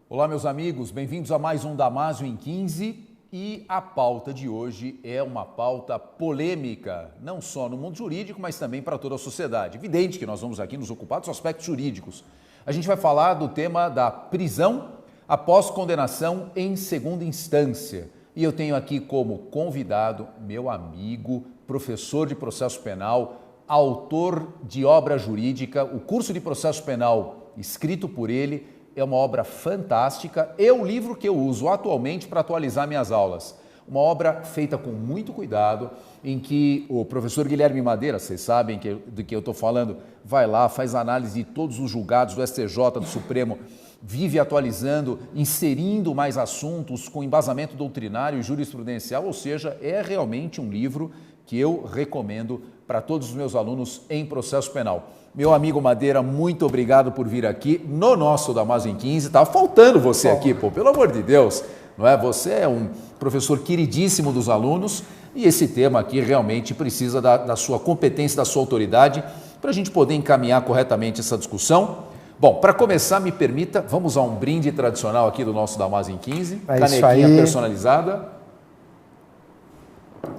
Olá, meus amigos, bem-vindos a mais um Damásio em 15 e a pauta de hoje é uma pauta polêmica, não só no mundo jurídico, mas também para toda a sociedade. Evidente que nós vamos aqui nos ocupar dos aspectos jurídicos. A gente vai falar do tema da prisão após condenação em segunda instância. E eu tenho aqui como convidado meu amigo, professor de processo penal, autor de obra jurídica, o curso de processo penal escrito por ele, é uma obra fantástica, é o livro que eu uso atualmente para atualizar minhas aulas. Uma obra feita com muito cuidado, em que o professor Guilherme Madeira, vocês sabem do que eu estou falando, vai lá, faz análise de todos os julgados do STJ, do Supremo, vive atualizando, inserindo mais assuntos com embasamento doutrinário e jurisprudencial, ou seja, é realmente um livro que eu recomendo para todos os meus alunos em processo penal. Meu amigo Madeira, muito obrigado por vir aqui no nosso Damásio em 15. Estava faltando você aqui, pô, pelo amor de Deus, não é? Você é um professor queridíssimo dos alunos e esse tema aqui realmente precisa da sua competência, da sua autoridade para a gente poder encaminhar corretamente essa discussão. Bom, para começar, me permita, vamos a um brinde tradicional aqui do nosso Damásio em 15, canequinha personalizada.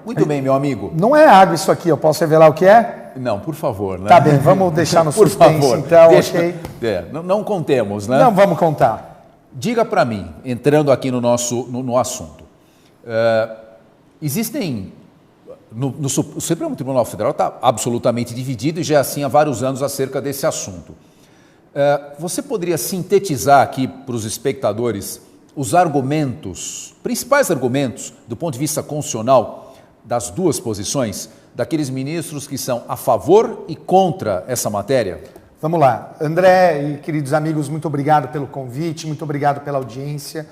Muito bem, meu amigo. Não é água isso aqui, eu posso revelar o que é? Não, por favor, né? Tá bem, vamos deixar no suspense, por favor, então, deixa, ok? Não contemos, né? Não vamos contar. Diga para mim, entrando aqui no assunto, existem, o Supremo Tribunal Federal está absolutamente dividido e já é assim há vários anos acerca desse assunto. Você poderia sintetizar aqui para os espectadores os argumentos, principais argumentos do ponto de vista constitucional das duas posições, daqueles ministros que são a favor e contra essa matéria? Vamos lá. André e queridos amigos, muito obrigado pelo convite, muito obrigado pela audiência.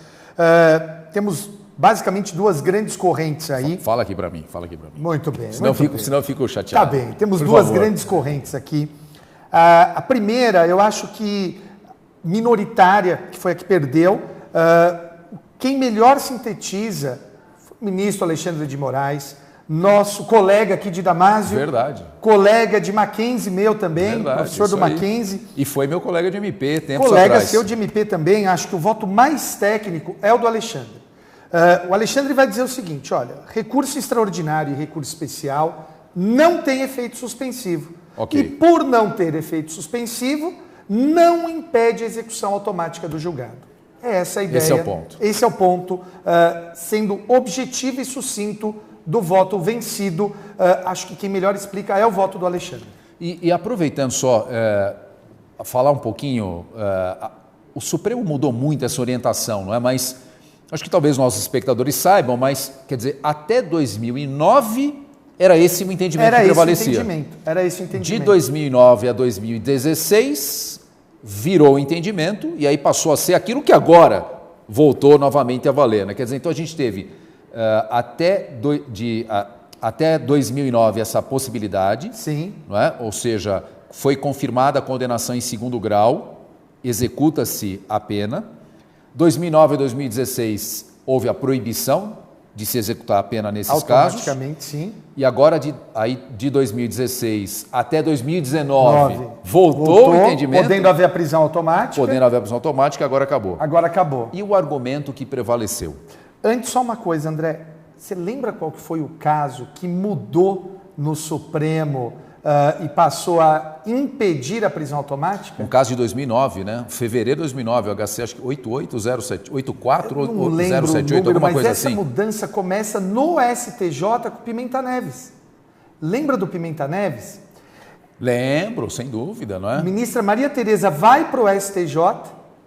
Temos basicamente duas grandes correntes aí. Fala aqui para mim. Muito bem. Senão eu fico chateado. Tá bem, temos duas grandes correntes aqui. A primeira, eu acho que minoritária, que foi a que perdeu, quem melhor sintetiza foi o ministro Alexandre de Moraes, nosso colega aqui de Damásio. Verdade. Colega de Mackenzie, meu também, verdade, professor do Mackenzie. E foi meu colega de MP, tempos colega atrás. Seu de MP também, acho que o voto mais técnico é o do Alexandre. O Alexandre vai dizer o seguinte, olha, recurso extraordinário e recurso especial não tem efeito suspensivo. Okay. E por não ter efeito suspensivo, não impede a execução automática do julgado. É essa a ideia. Esse é o ponto. Esse é o ponto, sendo objetivo e sucinto do voto vencido. Acho que quem melhor explica é o voto do Alexandre. E aproveitando só, falar um pouquinho, o Supremo mudou muito essa orientação, não é? Mas acho que talvez nossos espectadores saibam, mas, quer dizer, até 2009 era esse o entendimento que prevalecia. Era esse o entendimento. De 2009 a 2016 virou o entendimento e aí passou a ser aquilo que agora voltou novamente a valer, né? Quer dizer, então a gente teve até 2009 essa possibilidade, sim, não é? Ou seja, foi confirmada a condenação em segundo grau, executa-se a pena. 2009 a 2016 houve a proibição de se executar a pena nesses casos. Automaticamente, sim. E agora, de 2016 até 2019, voltou o entendimento. Podendo haver a prisão automática. Podendo haver a prisão automática, agora acabou. Agora acabou. E o argumento que prevaleceu? Antes, só uma coisa, André. Você lembra qual que foi o caso que mudou no Supremo e passou a impedir a prisão automática? Um caso de 2009, né? Fevereiro de 2009, o HC acho que 8407, não lembro 078, o número, alguma mas coisa essa assim. mudança começa no STJ com Pimenta Neves. Lembra do Pimenta Neves? Lembro, sem dúvida, não é? A ministra Maria Tereza vai para o STJ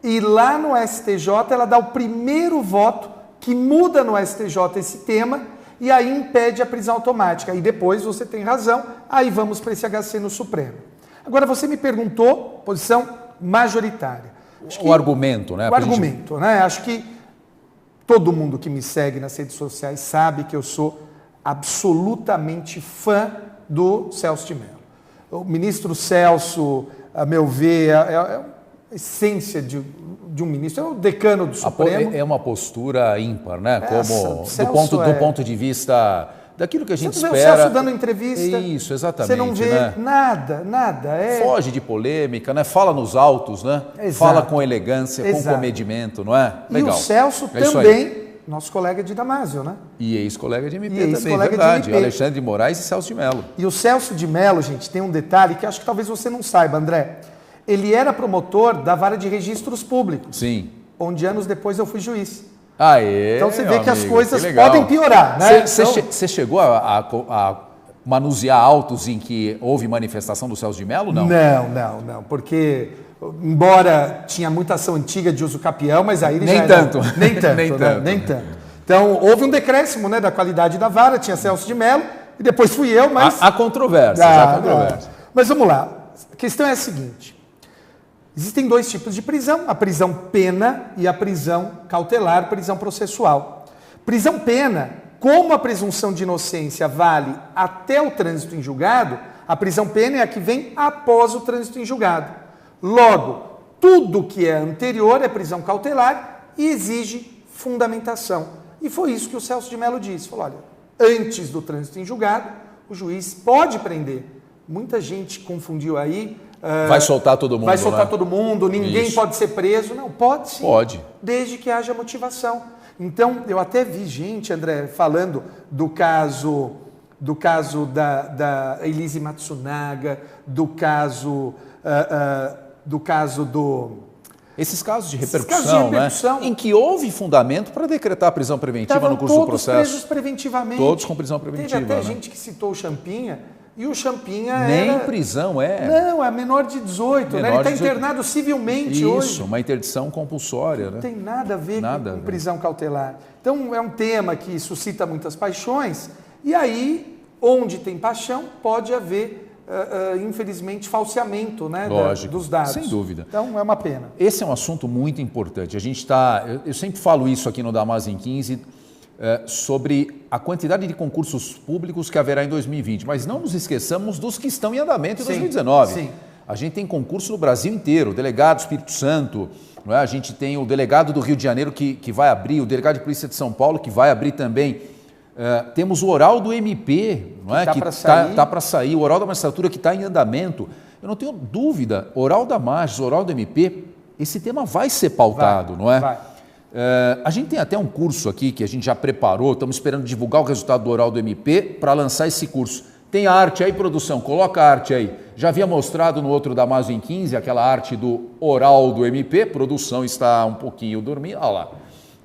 e lá no STJ ela dá o primeiro voto que muda no STJ esse tema e aí impede a prisão automática. E depois, você tem razão, aí vamos para esse HC no Supremo. Agora, você me perguntou, posição majoritária. O argumento, né? O argumento, né? Acho que todo mundo que me segue nas redes sociais sabe que eu sou absolutamente fã do Celso de Mello. O ministro Celso, a meu ver, é a essência de um ministro, é o decano do Supremo. É uma postura ímpar, né? Do ponto de vista daquilo que a gente espera. Você o Celso dando entrevista. Isso, exatamente. Você não vê, né? nada. Foge de polêmica, né? Fala nos autos, né? Exato. Fala com elegância, com comedimento, não é? Legal. E o Celso também, nosso colega de Damásio, né? E ex-colega de MP também, verdade. Alexandre de Moraes e Celso de Mello. E o Celso de Mello, gente, tem um detalhe que acho que talvez você não saiba, André. Ele era promotor da Vara de Registros Públicos. Sim. Onde anos depois eu fui juiz. Então você vê que as coisas podem piorar, né? Você chegou a manusear autos em que houve manifestação do Celso de Mello, não? Não, porque embora tinha muita ação antiga de uso capião, mas aí ele nem tanto. Nem tanto. Então houve um decréscimo, né, da qualidade da vara, tinha Celso de Mello e depois fui eu, mas... Há controvérsias, Mas vamos lá, a questão é a seguinte. Existem dois tipos de prisão, a prisão pena e a prisão cautelar, prisão processual. Prisão pena, como a presunção de inocência vale até o trânsito em julgado, a prisão pena é a que vem após o trânsito em julgado. Logo, tudo que é anterior é prisão cautelar e exige fundamentação. E foi isso que o Celso de Mello disse. Falou, olha, antes do trânsito em julgado, o juiz pode prender. Muita gente confundiu aí... Vai soltar todo mundo. Vai soltar todo mundo, ninguém pode ser preso. Não, pode sim. Pode. Desde que haja motivação. Então, eu até vi gente, André, falando do caso da Elise Matsunaga, do caso Esses casos de repercussão, né? Em que houve fundamento para decretar a prisão preventiva no curso do processo. Todos presos preventivamente. Todos com prisão preventiva. Teve até gente que citou o Champinha. E o Champinha nem prisão é. Não, é menor de 18, né? Ele está internado civilmente hoje. Isso, uma interdição compulsória. Não tem nada a ver com prisão cautelar. Então, é um tema que suscita muitas paixões. E aí, onde tem paixão, pode haver, infelizmente, falseamento, né, dos dados. Sem dúvida. Então, é uma pena. Esse é um assunto muito importante. A gente está... Eu sempre falo isso aqui no Damásio em 15... sobre a quantidade de concursos públicos que haverá em 2020, mas não nos esqueçamos dos que estão em andamento em 2019. Sim. A gente tem concurso no Brasil inteiro, o delegado do Espírito Santo, não é? A gente tem o delegado do Rio de Janeiro que vai abrir, o delegado de polícia de São Paulo que vai abrir também. Temos o oral do MP, não é? Que está para sair, o oral da magistratura que está em andamento. Eu não tenho dúvida, oral da Magis, oral do MP, esse tema vai ser pautado, não é? Vai. A gente tem até um curso aqui que a gente já preparou, estamos esperando divulgar o resultado do oral do MP para lançar esse curso. Tem a arte aí, produção, coloca a arte aí. Já havia mostrado no outro Damásio em 15, aquela arte do oral do MP, produção está um pouquinho dormindo, olha lá.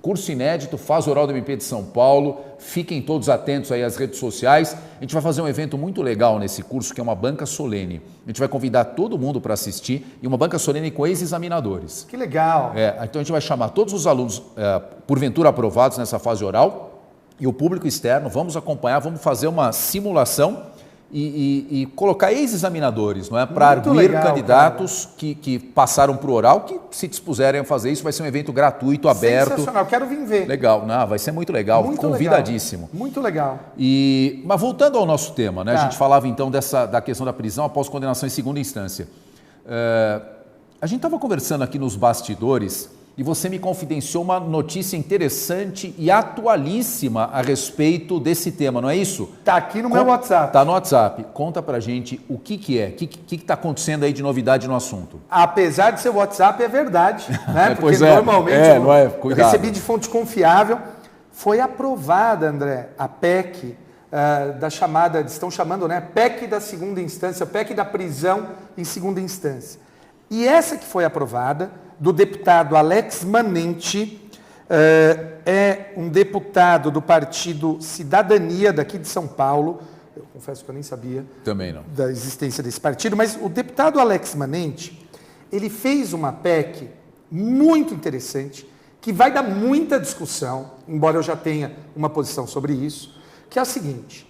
Curso inédito, faz oral do MP de São Paulo, fiquem todos atentos aí às redes sociais. A gente vai fazer um evento muito legal nesse curso, que é uma banca solene. A gente vai convidar todo mundo para assistir e uma banca solene com ex-examinadores. Que legal! Então a gente vai chamar todos os alunos, porventura aprovados nessa fase oral, e o público externo, vamos acompanhar, vamos fazer uma simulação e colocar ex-examinadores, não é? Para arguir candidatos que passaram para o oral, que se dispuserem a fazer isso, vai ser um evento gratuito, aberto. Sensacional, quero vir ver. Legal, vai ser muito legal, convidadíssimo. Legal. Muito legal. Mas voltando ao nosso tema, né? A gente falava então da questão da prisão após condenação em segunda instância. A gente estava conversando aqui nos bastidores e você me confidenciou uma notícia interessante e atualíssima a respeito desse tema, não é isso? Está aqui no meu WhatsApp. Está no WhatsApp. Conta pra gente o que é, o que está acontecendo aí de novidade no assunto. Apesar de ser WhatsApp, é verdade, né? Porque pois normalmente eu recebi de fonte confiável. Foi aprovada, André, a PEC estão chamando, né? PEC da segunda instância, PEC da prisão em segunda instância. E essa que foi aprovada, do deputado Alex Manente, é um deputado do partido Cidadania, daqui de São Paulo. Eu confesso que eu nem sabia também não da existência desse partido, mas o deputado Alex Manente, ele fez uma PEC muito interessante, que vai dar muita discussão, embora eu já tenha uma posição sobre isso, que é o seguinte: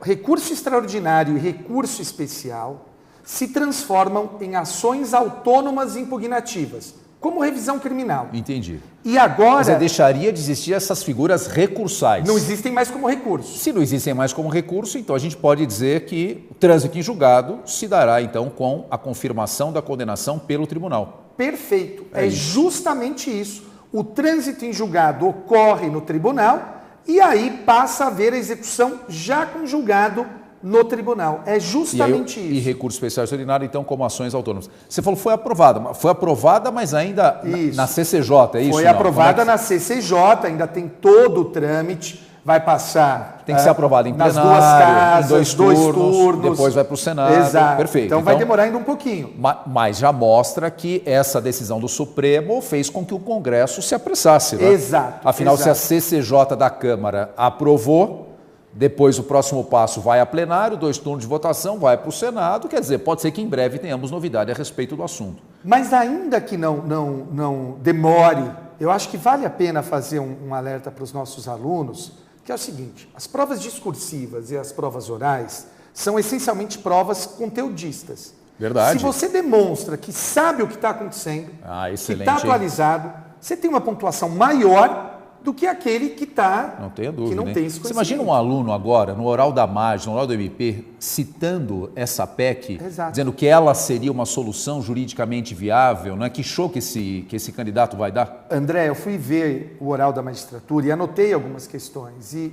recurso extraordinário e recurso especial se transformam em ações autônomas e impugnativas, como revisão criminal. Entendi. E agora... Você deixaria de existir essas figuras recursais. Não existem mais como recurso. Se não existem mais como recurso, então a gente pode dizer que o trânsito em julgado se dará, então, com a confirmação da condenação pelo tribunal. Perfeito. É justamente isso. O trânsito em julgado ocorre no tribunal e aí passa a haver a execução já com julgado no tribunal. É justamente isso. E recurso especial extraordinário, então, como ações autônomas. Você falou que foi aprovada, mas ainda na CCJ, é isso? Foi aprovada na CCJ, ainda tem todo o trâmite, vai passar... Tem que ser aprovada em plenário, nas duas casas, em dois turnos, depois vai para o Senado. Exato. Perfeito. Então vai demorar ainda um pouquinho. Mas já mostra que essa decisão do Supremo fez com que o Congresso se apressasse, né? Exato. Afinal, se a CCJ da Câmara aprovou, depois o próximo passo vai a plenário, 2 turnos de votação, vai para o Senado, quer dizer, pode ser que em breve tenhamos novidade a respeito do assunto. Mas ainda que não demore, eu acho que vale a pena fazer um alerta para os nossos alunos, que é o seguinte: as provas discursivas e as provas orais são essencialmente provas conteudistas. Verdade. Se você demonstra que sabe o que está acontecendo, que está atualizado, você tem uma pontuação maior do que aquele que está, não tenha dúvida, que não tem esse conhecimento. Você imagina um aluno agora, no oral da MAGE, no oral do MP, citando essa PEC, Exato. dizendo que ela seria uma solução juridicamente viável, né? Que show que esse candidato vai dar? André, eu fui ver o oral da magistratura e anotei algumas questões. E,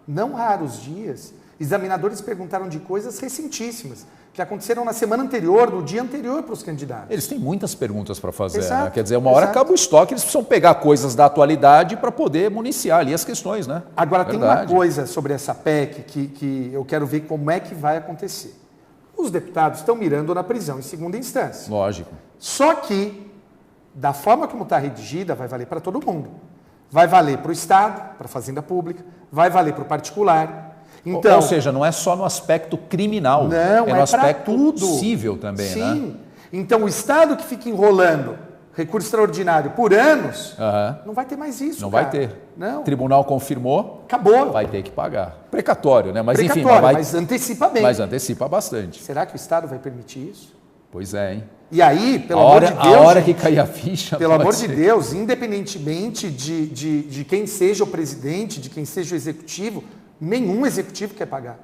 não raros dias, examinadores perguntaram de coisas recentíssimas, que aconteceram na semana anterior, no dia anterior para os candidatos. Eles têm muitas perguntas para fazer, Exato, né? Quer dizer, uma hora acaba o estoque, eles precisam pegar coisas da atualidade para poder municiar ali as questões, né? Agora, tem uma coisa sobre essa PEC que eu quero ver como é que vai acontecer. Os deputados estão mirando na prisão em segunda instância. Lógico. Só que, da forma como está redigida, vai valer para todo mundo. Vai valer para o Estado, para a Fazenda Pública, vai valer para o particular. Então, ou seja, não é só no aspecto criminal, não, é no aspecto civil também, sim. né? Sim. Então, o Estado que fica enrolando recurso extraordinário por anos, não vai ter mais isso, Não cara. vai ter. Não. O tribunal confirmou, acabou. Vai ter que pagar. Precatório, né? Mas Precatório, enfim, mas antecipa bem. Mas antecipa bastante. Será que o Estado vai permitir isso? Pois é, hein? E aí, pelo amor de Deus... A hora que cair a ficha... Pelo amor de Deus, independentemente de quem seja o presidente, de quem seja o executivo, nenhum executivo quer pagar.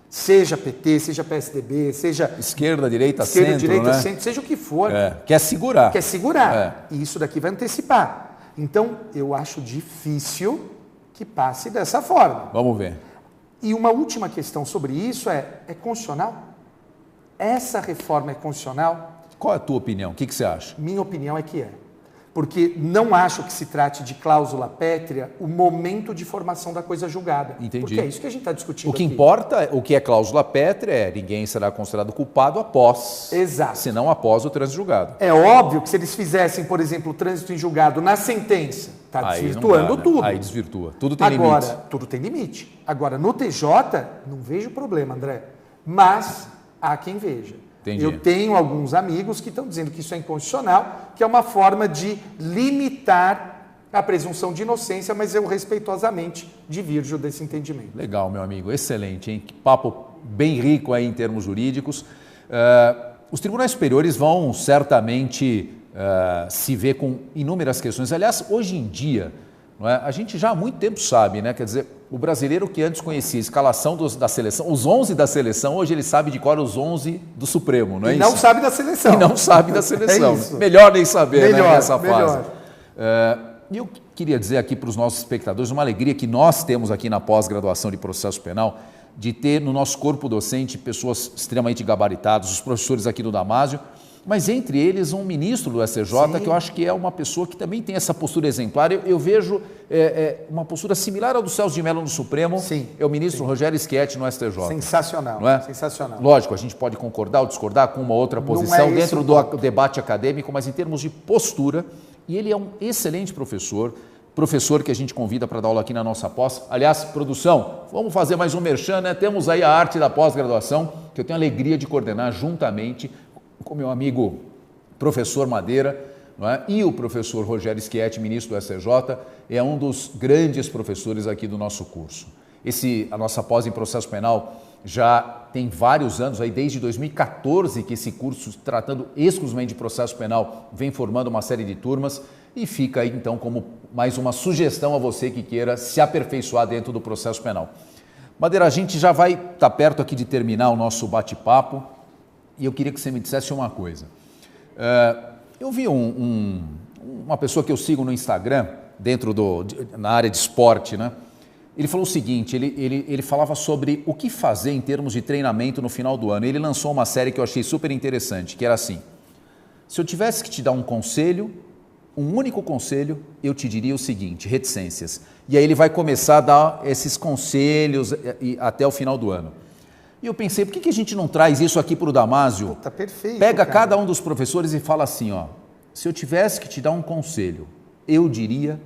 Seja PT, seja PSDB, seja... Esquerda, direita, centro, centro, seja o que for. Quer segurar. Quer segurar. E isso daqui vai antecipar. Então, eu acho difícil que passe dessa forma. Vamos ver. E uma última questão sobre isso é constitucional? Essa reforma é constitucional? Qual é a tua opinião? O que você acha? Minha opinião é que é. Porque não acho que se trate de cláusula pétrea o momento de formação da coisa julgada. Entendi. Porque é isso que a gente está discutindo aqui. O que aqui. importa, o que é cláusula pétrea é ninguém será considerado culpado após. Exato. Senão após o trânsito julgado. É óbvio que se eles fizessem, por exemplo, o trânsito em julgado na sentença, está desvirtuando tudo. Aí desvirtua. Tudo tem limite. Agora, tudo tem limite. Agora, no TJ, não vejo problema, André. Mas há quem veja. Entendi. Eu tenho alguns amigos que estão dizendo que isso é inconstitucional, que é uma forma de limitar a presunção de inocência, mas eu respeitosamente divirjo desse entendimento. Legal, meu amigo. Excelente, hein? Que papo bem rico aí em termos jurídicos. Os tribunais superiores vão certamente se ver com inúmeras questões. Aliás, hoje em dia, não é? A gente já há muito tempo sabe, né? Quer dizer, o brasileiro que antes conhecia a escalação da seleção, os 11 da seleção, hoje ele sabe de cor os 11 do Supremo, não é isso? E não sabe da seleção. E não sabe da seleção. É isso. Melhor nem saber, né, nessa melhor. fase. E eu queria dizer aqui para os nossos espectadores uma alegria que nós temos aqui na pós-graduação de processo penal de ter no nosso corpo docente pessoas extremamente gabaritadas, os professores aqui do Damásio, mas entre eles um ministro do STJ, Sim. que eu acho que é uma pessoa que também tem essa postura exemplar. Eu vejo uma postura similar ao do Celso de Mello no Supremo, Sim. é o ministro Sim. Rogério Schietti no STJ. Sensacional, não é? Sensacional. Lógico, a gente pode concordar ou discordar com uma outra posição dentro do debate acadêmico, mas em termos de postura, e ele é um excelente professor que a gente convida para dar aula aqui na nossa pós. Aliás, produção, vamos fazer mais um merchan, né? Temos aí a arte da pós-graduação, que eu tenho a alegria de coordenar juntamente com meu amigo professor Madeira, não é? E o professor Rogério Schietti, ministro do STJ, é um dos grandes professores aqui do nosso curso. A nossa pós em processo penal já tem vários anos, aí desde 2014 que esse curso, tratando exclusivamente de processo penal, vem formando uma série de turmas e fica aí então como mais uma sugestão a você que queira se aperfeiçoar dentro do processo penal. Madeira, a gente já vai estar perto aqui de terminar o nosso bate-papo e eu queria que você me dissesse uma coisa. Eu vi uma pessoa que eu sigo no Instagram, na área de esporte, né? Ele falou o seguinte, ele falava sobre o que fazer em termos de treinamento no final do ano. Ele lançou uma série que eu achei super interessante, que era assim: se eu tivesse que te dar um conselho, um único conselho, eu te diria o seguinte: reticências. E aí ele vai começar a dar esses conselhos até o final do ano. E eu pensei, por que a gente não traz isso aqui para o Damásio? Tá perfeito. Pega cada um dos professores e fala assim, ó: se eu tivesse que te dar um conselho, eu diria...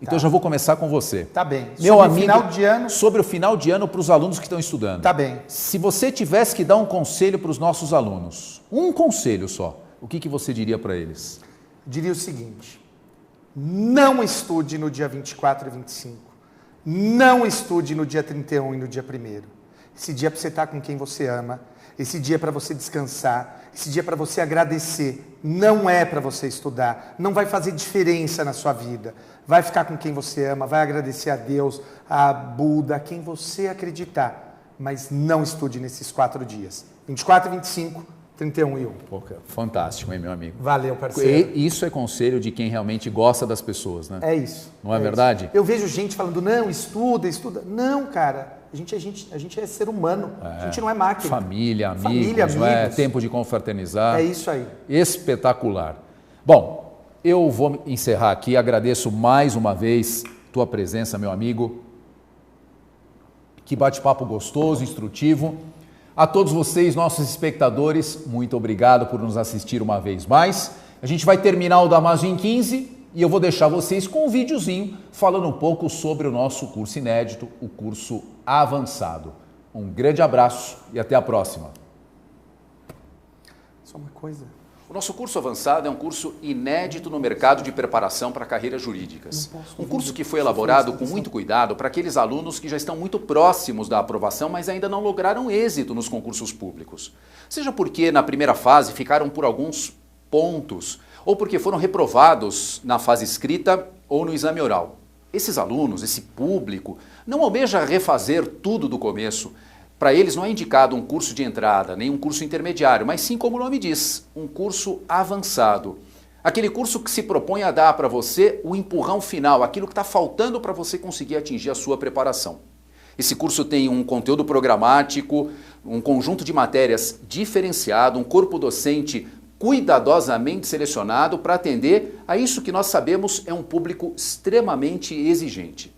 Então eu já vou começar com você. Tá bem. Meu amigo, final de ano... sobre o final de ano para os alunos que estão estudando. Tá bem. Se você tivesse que dar um conselho para os nossos alunos, um conselho só, o que você diria para eles? Diria o seguinte: não estude no dia 24 e 25. Não estude no dia 31 e no dia 1º. Esse dia é para você estar com quem você ama. Esse dia é para você descansar. Esse dia é para você agradecer. Não é para você estudar. Não vai fazer diferença na sua vida. Vai ficar com quem você ama. Vai agradecer a Deus, a Buda, a quem você acreditar. Mas não estude nesses 4 dias. 24 e 25, 31 e 1. Pô, fantástico, hein, meu amigo? Valeu, parceiro. E isso é conselho de quem realmente gosta das pessoas, né? É isso. Não é verdade? Isso. Eu vejo gente falando, não, estuda. Não, cara. A gente é ser humano. A gente não é máquina. Família, amigos. Não é tempo de confraternizar. É isso aí. Espetacular. Bom, eu vou encerrar aqui. Agradeço mais uma vez tua presença, meu amigo. Que bate-papo gostoso, instrutivo. A todos vocês, nossos espectadores, muito obrigado por nos assistir uma vez mais. A gente vai terminar o Damásio em 15 e eu vou deixar vocês com um videozinho falando um pouco sobre o nosso curso inédito, o curso avançado. Um grande abraço e até a próxima. Só uma coisa. O nosso curso avançado é um curso inédito no mercado de preparação para carreiras jurídicas. Um curso que foi elaborado com muito cuidado para aqueles alunos que já estão muito próximos da aprovação, mas ainda não lograram êxito nos concursos públicos. Seja porque na primeira fase ficaram por alguns pontos, ou porque foram reprovados na fase escrita ou no exame oral. Esses alunos, esse público, não almeja refazer tudo do começo. Para eles não é indicado um curso de entrada, nem um curso intermediário, mas sim, como o nome diz, um curso avançado. Aquele curso que se propõe a dar para você o empurrão final, aquilo que está faltando para você conseguir atingir a sua preparação. Esse curso tem um conteúdo programático, um conjunto de matérias diferenciado, um corpo docente cuidadosamente selecionado para atender a isso que nós sabemos é um público extremamente exigente.